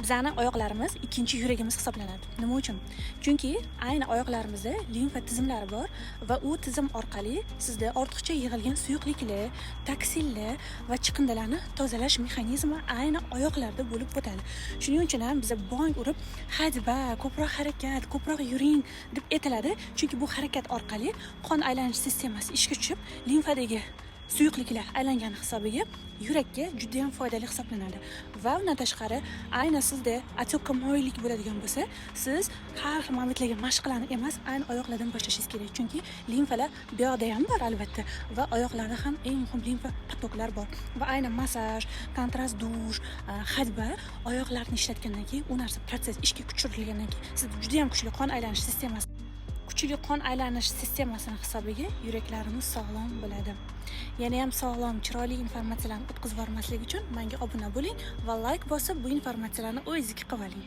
Bizning oyoqlarimiz ikkinchi yuragimiz hisoblanadi. Nima uchun? Chunki ayni oyoqlarimizda limfa tizimlari bor va u tizim orqali sizda ortiqcha yig'ilgan suyuqliklar, toksinlar va chiqindilarni tozalash mexanizmi ayni oyoqlarda bo'lib o'tadi. Shuning uchun ham biz bong urib, "Hadba, ko'proq harakat, ko'proq yuring" deb aytiladi. Chunki bu harakat orqali qon aylanish sistemasi ishga tushib, limfadagi suyuqliklar aylangani hisobiga yurakka juda ham foydali hisoblanadi. Va undan tashqari, aynan sizda atyoqqa moyillik bo'ladigan bo'lsa, siz har momentlarga mashqlarni emas, ayni oyoqlardan boshlashingiz kerak. Chunki limfalar bu yoqda ham bor albatta va oyoqlarda ham eng muhim limfa potoklar bor. Va aynan massaj, kontrast dush, hadba oyoqlarni ishlatgandan keyin u narsa proses ishga tushirilgandan keyin sizda juda ham kuchli qon aylanish sistemasi sistemasini hisobiga yuraklarimiz sog'lom bo'ladi. Yana ham sog'lom, chiroyli informatsiyalarni o'tkazib bormaslik uchun menga obuna bo'ling va like bosib bu informatsiyalarni o'zingizga qilib oling.